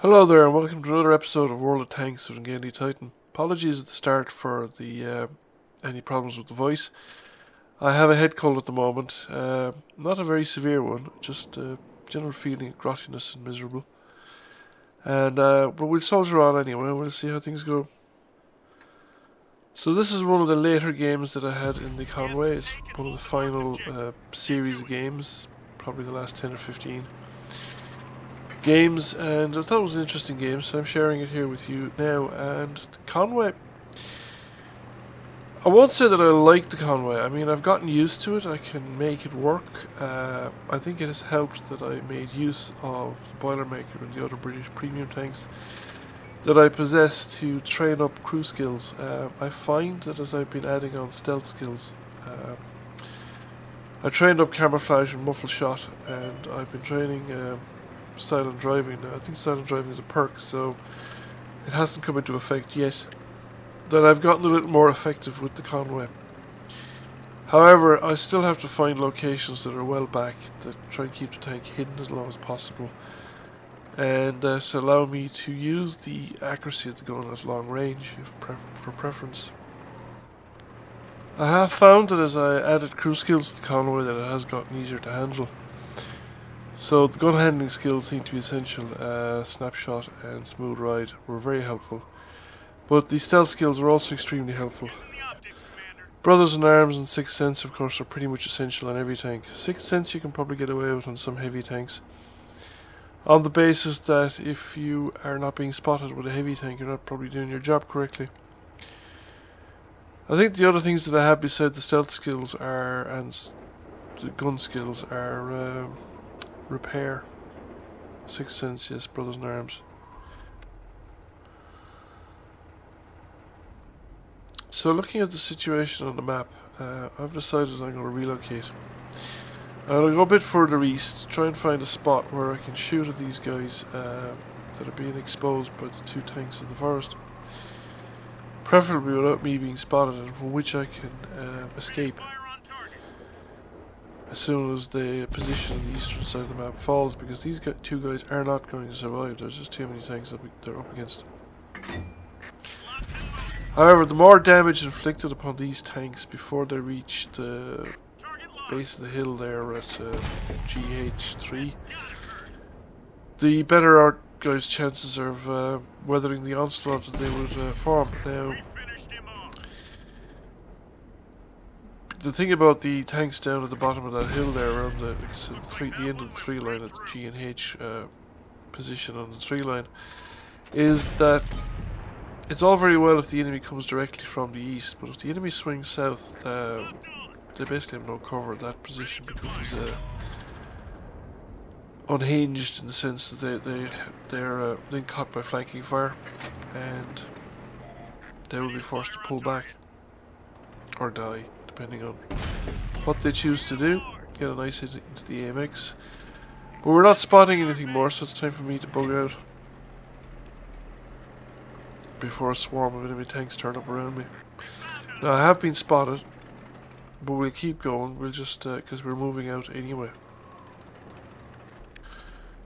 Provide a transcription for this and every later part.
Hello there and welcome to another episode of World of Tanks with Ungainly Titan. Apologies at the start for the any problems with the voice. I have a head cold at the moment, not a very severe one, just a general feeling of grottiness and miserable. But we'll soldier on anyway and we'll see how things go. So this is one of the later games that I had in the Conway. It's one of the final series of games, probably the last 10 or 15 games, and I thought it was an interesting game, so I'm sharing it here with you now. And Conway, I won't say that I like the Conway. I mean, I've gotten used to it. I can make it work. I think it has helped that I made use of the Boilermaker and the other British premium tanks that I possess to train up crew skills. I find that as I've been adding on stealth skills, I trained up camouflage and muffle shot, and I've been training silent driving now. I think silent driving is a perk, so it hasn't come into effect yet. Then I've gotten a little more effective with the Conway. However, I still have to find locations that are well back that try and keep the tank hidden as long as possible, and to allow me to use the accuracy of the gun at long range for preference. I have found that as I added crew skills to the Conway that it has gotten easier to handle. So the gun handling skills seem to be essential. Snapshot and smooth ride were very helpful, but the stealth skills were also extremely helpful. Brothers in Arms and Sixth Sense, of course, are pretty much essential on every tank. Sixth Sense you can probably get away with on some heavy tanks, on the basis that if you are not being spotted with a heavy tank, you're not probably doing your job correctly. I think the other things that I have beside the stealth skills are, and the gun skills are, repair. Sixth Sense, yes, Brothers in Arms. So looking at the situation on the map, I've decided I'm going to relocate. I'm going to go a bit further east, try and find a spot where I can shoot at these guys that are being exposed by the two tanks in the forest. Preferably without me being spotted, and from which I can escape as soon as the position on the eastern side of the map falls, because these two guys are not going to survive. There's just too many tanks that they're up against. However, the more damage inflicted upon these tanks before they reach the base of the hill there at GH3, the better our guys' chances of weathering the onslaught that they would form. Now, the thing about the tanks down at the bottom of that hill there, around the end of the tree line at the G and H position on the tree line, is that it's all very well if the enemy comes directly from the east, but if the enemy swings south, they basically have no cover. That position becomes unhinged in the sense that they're then caught by flanking fire, and they will be forced to pull back or die, depending on what they choose to do. Get a nice hit into the AMX. But we're not spotting anything more, so it's time for me to bug out before a swarm of enemy tanks turn up around me. Now, I have been spotted, but we'll keep going. We'll just, because we're moving out anyway.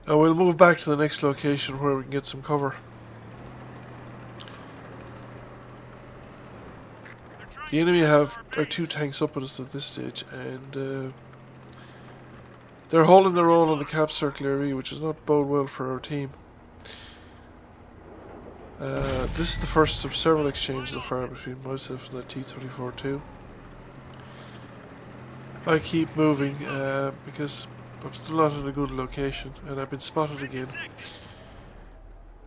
Now we'll move back to the next location where we can get some cover. The enemy are two tanks up at us at this stage, and they're holding their own on the cap circle area, which is not bode well for our team. This is the first of several exchanges so far between myself and the T-34-2. I keep moving because I'm still not in a good location, and I've been spotted again.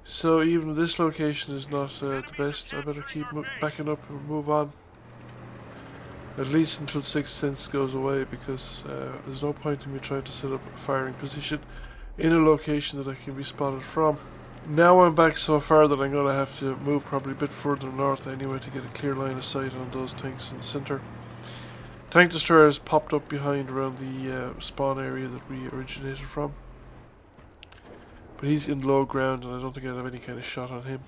So even if this location is not the best, I better keep backing up and move on. At least until Sixth Sense goes away, because there's no point in me trying to set up a firing position in a location that I can be spotted from. Now I'm back so far that I'm going to have to move probably a bit further north anyway to get a clear line of sight on those tanks in the centre. Tank destroyer has popped up behind around the spawn area that we originated from, but he's in low ground and I don't think I have any kind of shot on him.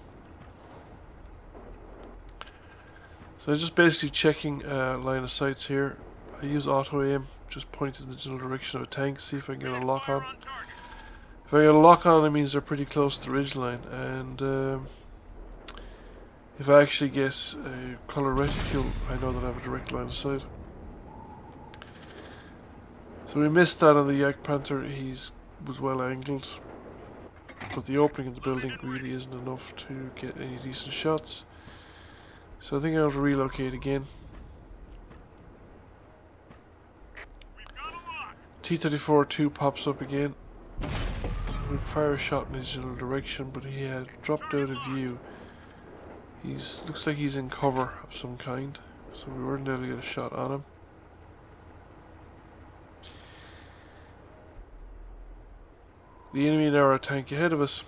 So I'm just basically checking line of sights here. I use auto aim, just point in the general direction of a tank, see if I can get a lock on. If I get a lock on, it means they're pretty close to the ridgeline, and if I actually get a colour reticule, I know that I have a direct line of sight. So we missed that on the Yak Panther. Was well angled, but the opening in the building really isn't enough to get any decent shots. So I think I'll have to relocate again. T-34-2 pops up again. We fire a shot in his general direction, but he had dropped out of view. Looks like he's in cover of some kind, so we weren't able to get a shot on him. The enemy now are a tank ahead of us.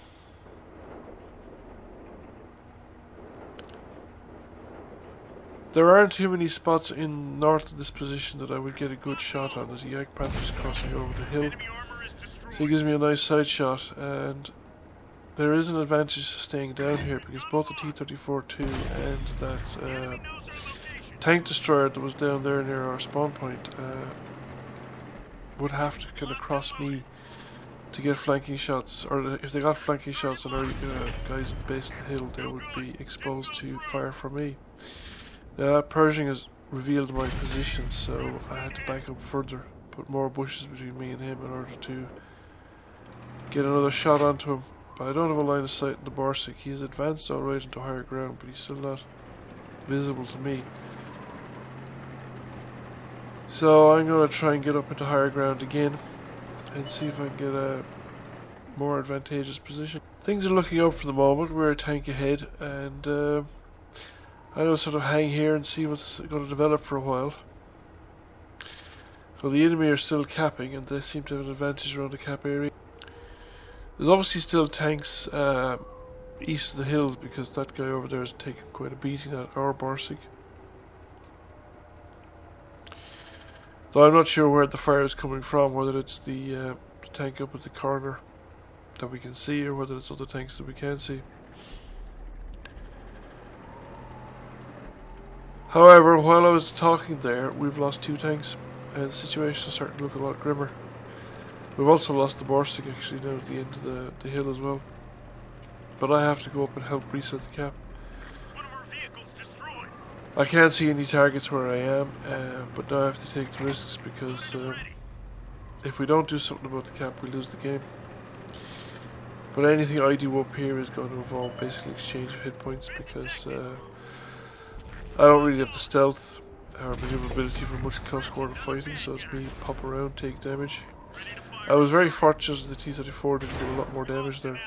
There aren't too many spots in north of this position that I would get a good shot on. There's a Yak Panther's crossing over the hill, so he gives me a nice side shot, and there is an advantage to staying down here because both the T-34-2 and that tank destroyer that was down there near our spawn point would have to kind of cross me to get flanking shots, or if they got flanking shots on our guys at the base of the hill, they would be exposed to fire from me. Now that Pershing has revealed my position, so I had to back up further, put more bushes between me and him in order to get another shot onto him. But I don't have a line of sight in the Borsig. He's advanced alright into higher ground, but he's still not visible to me. So I'm going to try and get up into higher ground again and see if I can get a more advantageous position. Things are looking up for the moment. We're a tank ahead, and I'm going to sort of hang here and see what's going to develop for a while. So the enemy are still capping, and they seem to have an advantage around the cap area. There's obviously still tanks east of the hills because that guy over there has taken quite a beating at our Borsig. Though I'm not sure where the fire is coming from, whether it's the tank up at the corner that we can see or whether it's other tanks that we can't see. However, while I was talking there, we've lost 2 tanks and the situation is starting to look a lot grimmer. We've also lost the Borsig actually now at the end of the hill as well. But I have to go up and help reset the cap. I can't see any targets where I am, but now I have to take the risks because if we don't do something about the cap, we lose the game. But anything I do up here is going to involve basically exchange of hit points because I don't really have the stealth or maneuverability for much close quarter fighting, so it's me pop around, take damage. I was very fortunate that the T-34 didn't do a lot more damage there.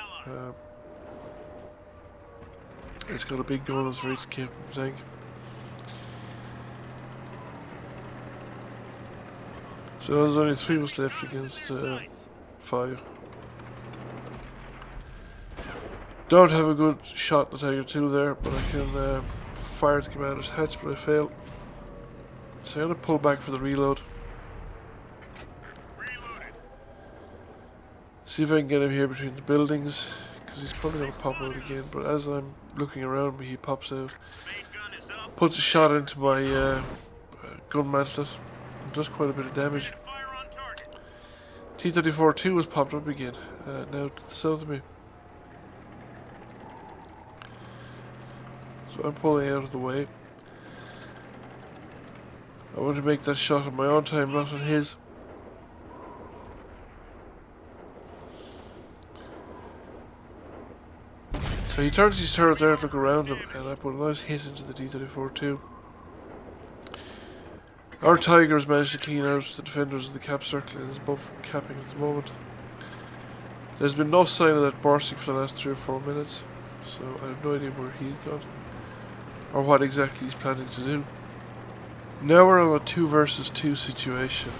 It's got a big gun, it's very capable tank. So there's only 3 of us left against 5. Don't have a good shot at Tiger 2 there, but I can fire the commander's hatch, but I fail. So I'm going to pull back for the reload. See if I can get him here between the buildings, because he's probably going to pop out again, but as I'm looking around me, he pops out. Puts a shot into my gun mantlet. Does quite a bit of damage. T-34-2 has popped up again, now to the south of me. So I'm pulling out of the way. I want to make that shot on my own time, not on his. So he turns his turret there to look around him, and I put a nice hit into the T-34-2. Our Tiger has managed to clean out the defenders of the cap circle and is above capping at the moment. There's been no sign of that Borsig for the last 3 or 4 minutes, so I have no idea where he's gone or what exactly he's planning to do. Now we're on a 2 versus 2 situation.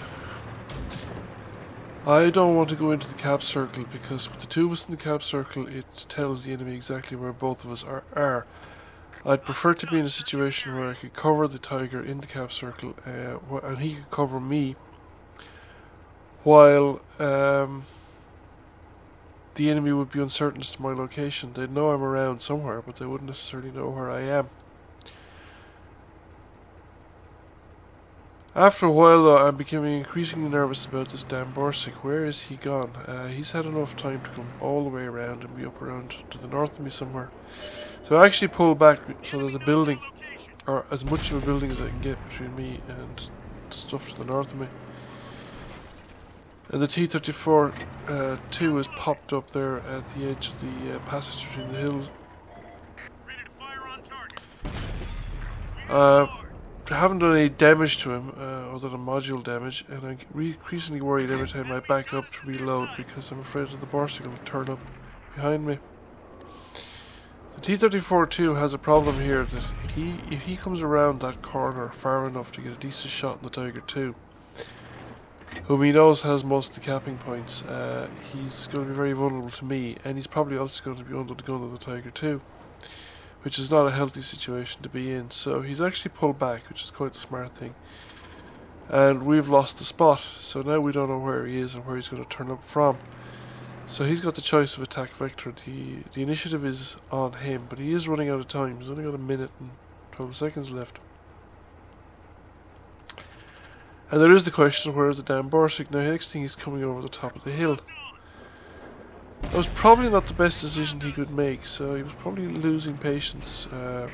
I don't want to go into the cap circle because with the 2 of us in the cap circle, it tells the enemy exactly where both of us are. I'd prefer to be in a situation where I could cover the Tiger in the cap circle and he could cover me while the enemy would be uncertain as to my location. They'd know I'm around somewhere, but they wouldn't necessarily know where I am. After a while, though, I'm becoming increasingly nervous about this damn Borsig. Where is he gone? He's had enough time to come all the way around and be up around to the north of me somewhere. So I actually pulled back, so there's a building, or as much of a building as I can get between me and stuff to the north of me. And the T-34-2 has popped up there at the edge of the passage between the hills. I haven't done any damage to him, other than module damage, and I'm increasingly worried every time I back up to reload because I'm afraid that the Borsig will turn up behind me. The T-34-2 has a problem here that if he comes around that corner far enough to get a decent shot on the Tiger II, whom he knows has most of the capping points, he's going to be very vulnerable to me, and he's probably also going to be under the gun of the Tiger II, which is not a healthy situation to be in. So he's actually pulled back, which is quite the smart thing. And we've lost the spot, so now we don't know where he is and where he's going to turn up from. So he's got the choice of attack vector. The initiative is on him, but he is running out of time. He's only got a minute and 12 seconds left. And there is the question, where is the damn Borsig? Now, the next thing, he's coming over the top of the hill. That was probably not the best decision he could make, so he was probably losing patience. I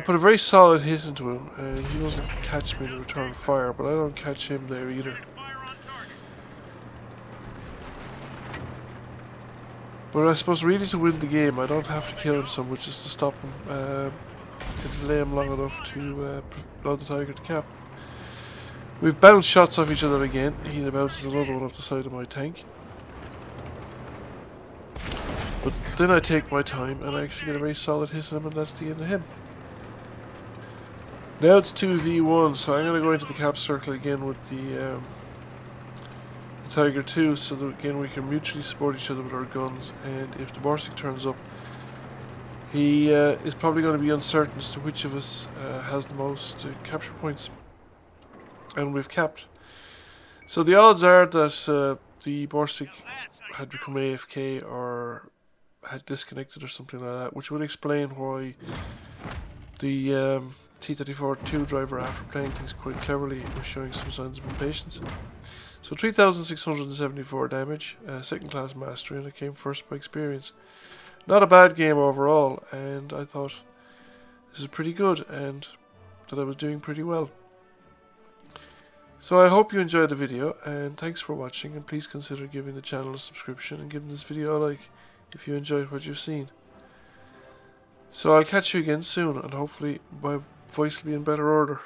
put a very solid hit into him, and he doesn't catch me to return fire, but I don't catch him there either. But I suppose really to win the game, I don't have to kill him so much as to stop him, to delay him long enough to allow the Tiger to cap. We've bounced shots off each other again. He bounces another one off the side of my tank. But then I take my time and I actually get a very solid hit on him, and that's the end of him. Now it's 2v1, so I'm going to go into the cap circle again with the Tiger II, so that again we can mutually support each other with our guns, and if the Borsig turns up, he is probably going to be uncertain as to which of us has the most capture points. And we've capped. So the odds are that the Borsig had become AFK or had disconnected or something like that, which would explain why the T-34-2 driver, after playing things quite cleverly, was showing some signs of impatience. So 3,674 damage, second class mastery, and I came first by experience. Not a bad game overall, and I thought this is pretty good and that I was doing pretty well. So I hope you enjoyed the video, and thanks for watching, and please consider giving the channel a subscription and giving this video a like if you enjoyed what you've seen. So I'll catch you again soon, and hopefully my voice will be in better order.